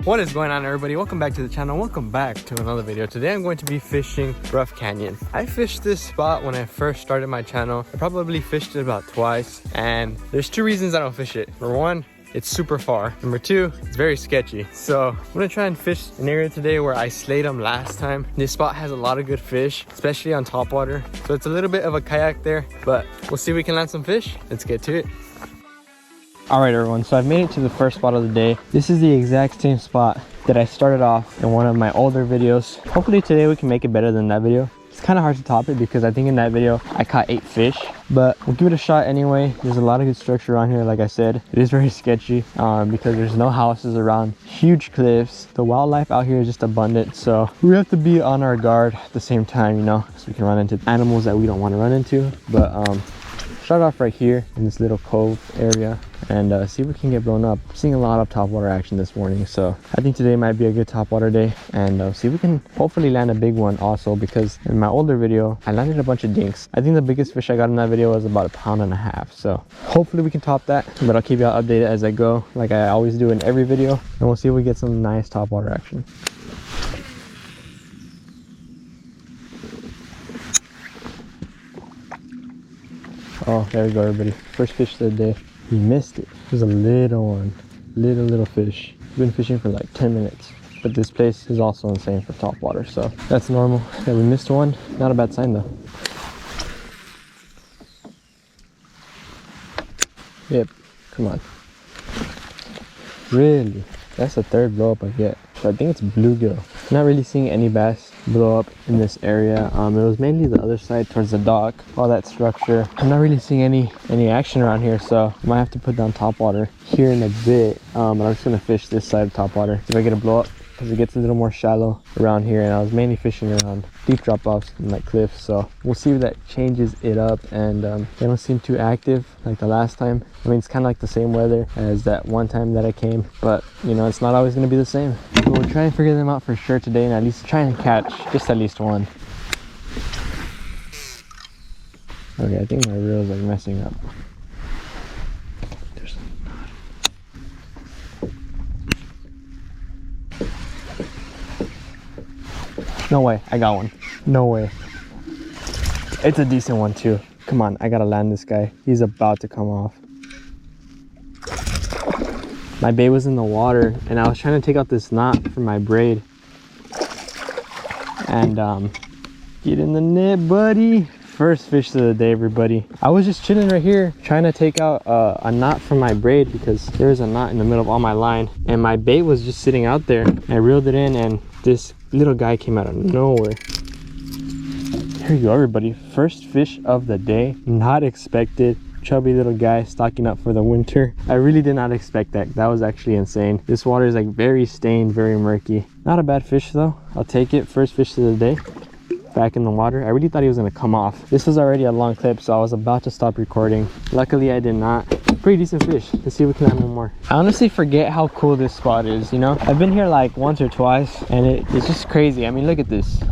What is going on, everybody? Welcome back to the channel. Welcome back to another video. Today I'm going to be fishing Rough Canyon. I fished this spot when I first started my channel. I probably fished it about twice, and there's two reasons I don't fish it. Number one, it's super far. Number two, it's very sketchy. So I'm gonna try and fish an area today where I slayed them last time. This spot has a lot of good fish, especially on top water. So it's a little bit of a kayak there, but we'll see if we can land some fish. Let's get to it. All right, everyone, so I've made it to the first spot of the day. This is the exact same spot that I started off in one of my older videos. Hopefully today we can make it better than that video. It's kind of hard to top it because I think in that video I caught 8 fish, but we'll give it a shot anyway. There's a lot of good structure around here. Like I said, it is very sketchy because there's no houses around, huge cliffs. The wildlife out here is just abundant, so we have to be on our guard at the same time, you know, so we can run into animals that we don't want to run into. But start off right here in this little cove area and see if we can get blown up. I'm seeing a lot of topwater action this morning, so I think today might be a good topwater day, and see if we can hopefully land a big one also, because in my older video I landed a bunch of dinks. I think the biggest fish I got in that video was about 1.5 pounds, so hopefully we can top that. But I'll keep you all updated as I go, like I always do in every video, and we'll see if we get some nice topwater action. Oh, there we go, everybody. First fish of the day. He missed it. It was a little one. Little fish. We've been fishing for like 10 minutes. But this place is also insane for top water, so that's normal. Yeah, we missed one. Not a bad sign though. Yep, come on. Really? That's the third blow up I get. So I think it's bluegill. Not really seeing any bass blow up in this area. It was mainly the other side towards the dock, all that structure. I'm not really seeing any action around here, so I might have to put down top water here in a bit. But I'm just gonna fish this side of top water, see if I get a blow up, because it gets a little more shallow around here, and I was mainly fishing around deep drop offs and like cliffs, so we'll see if that changes it up. And they don't seem too active like the last time. I mean, it's kind of like the same weather as that one time that I came, but you know, it's not always going to be the same. So we'll try and figure them out for sure today, and at least try and catch just at least one. Okay, I think my reel is like messing up. No way, I got one. No way. It's a decent one too. Come on, I gotta land this guy. He's about to come off. My bait was in the water, and I was trying to take out this knot from my braid. And get in the net, buddy. First fish of the day, everybody. I was just chilling right here trying to take out a knot from my braid, because there's a knot in the middle of all my line, and my bait was just sitting out there. I reeled it in, and this little guy came out of nowhere. Here you go, everybody. First fish of the day. Not expected. Chubby little guy stocking up for the winter. I really did not expect that. That was actually insane. This water is like very stained, very murky. Not a bad fish though. I'll take it. First fish of the day. Back in the water. I really thought he was gonna come off. This was already a long clip, so I was about to stop recording. Luckily I did not. Pretty decent fish. Let's see if we can land one more. I honestly forget how cool this spot is, you know? I've been here like once or twice, and it's just crazy. I mean, look at this.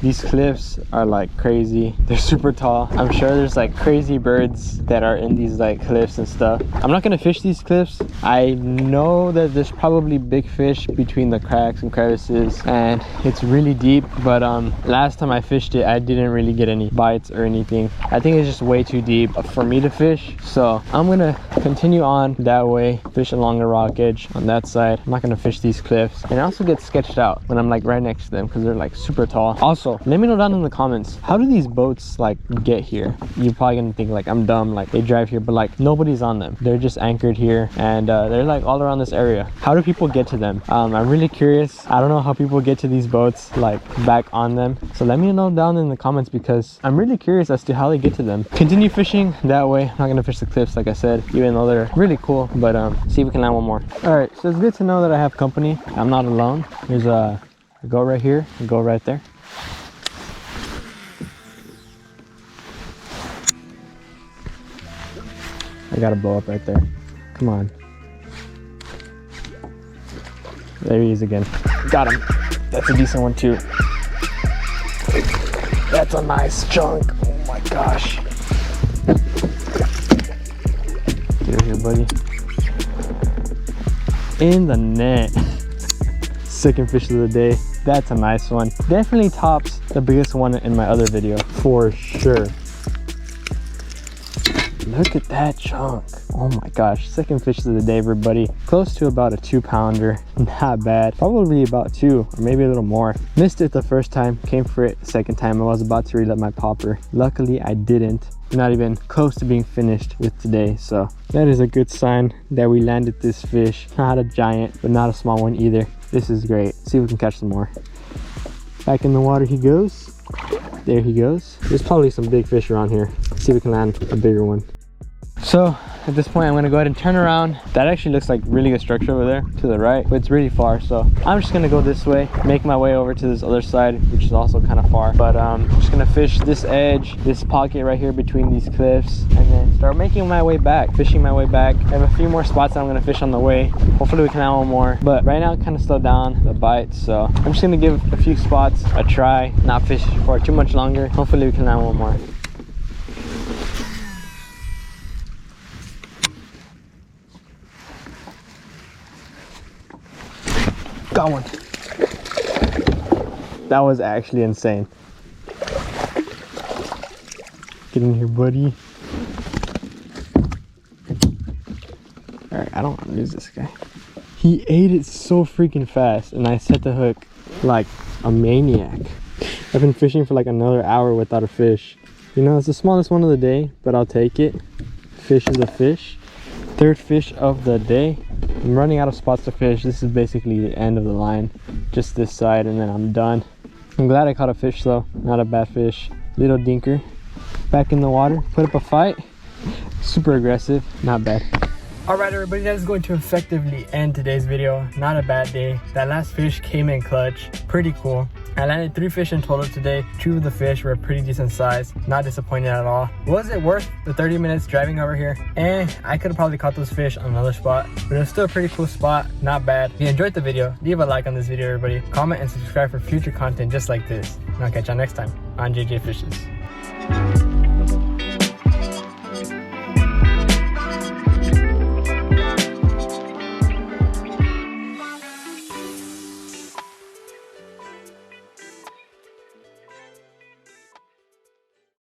These cliffs are like crazy. They're super tall. I'm sure there's like crazy birds that are in these like cliffs and stuff. I'm not gonna fish these cliffs. I know that there's probably big fish between the cracks and crevices, and it's really deep, but last time I fished it, I didn't really get any bites or anything. I think it's just way too deep for me to fish, so I'm gonna continue on that way, fish along the rock edge on that side. I'm not gonna fish these cliffs, and I also get sketched out when I'm like right next to them because they're like super tall. Also, let me know down in the comments, how do these boats like get here? You're probably gonna think like I'm dumb, like they drive here, but like nobody's on them. They're just anchored here, and they're like all around this area. How do people get to them? I'm really curious. I don't know how people get to these boats, like back on them, so let me know down in the comments, because I'm really curious as to how they get to them. Continue fishing that way. I'm not gonna fish the cliffs like I said, even though they're really cool, but see if we can land one more. All right, so it's good to know that I have company. I'm not alone. There's a go right here, a go right there. I gotta blow up right there. Come on. There he is again. Got him. That's a decent one too. That's a nice chunk. Oh my gosh. Get here, buddy. In the net. Second fish of the day. That's a nice one. Definitely tops the biggest one in my other video for sure. Look at that chunk. Oh my gosh, second fish of the day, everybody. Close to about a 2-pounder. Not bad. Probably about 2 or maybe a little more. Missed it the first time, came for it the second time. I was about to relet my popper. Luckily I didn't. Not even close to being finished with today, so that is a good sign that we landed this fish. Not a giant, but not a small one either. This is great. See if we can catch some more. Back in the water he goes. There he goes. There's probably some big fish around here. Let's see if we can land a bigger one. So at this point I'm going to go ahead and turn around. That actually looks like really good structure over there to the right, but it's really far, so I'm just going to go this way, make my way over to this other side, which is also kind of far. But I'm just going to fish this edge, this pocket right here between these cliffs, and then start making my way back, fishing my way back. I have a few more spots that I'm going to fish on the way. Hopefully we can have one more, but right now it kind of slowed down the bites, so I'm just going to give a few spots a try, not fish for too much longer. Hopefully we can have one more. Got one. That was actually insane. Get in here, buddy. Alright, I don't want to lose this guy. He ate it so freaking fast, and I set the hook like a maniac. I've been fishing for like another hour without a fish. You know, it's the smallest one of the day, but I'll take it. Fish is a fish. Third fish of the day. I'm running out of spots to fish. This is basically the end of the line, just this side, and then I'm done. I'm glad I caught a fish though, not a bad fish. Little dinker. Back in the water, put up a fight. Super aggressive, not bad. Alright everybody, that is going to effectively end today's video. Not a bad day. That last fish came in clutch, pretty cool. I landed 3 fish in total today. 2 of the fish were pretty decent size. Not disappointed at all. Was it worth the 30 minutes driving over here? I could have probably caught those fish on another spot, but it was still a pretty cool spot. Not bad. If you enjoyed the video, leave a like on this video, everybody. Comment and subscribe for future content just like this. And I'll catch y'all next time on JJ Fishes.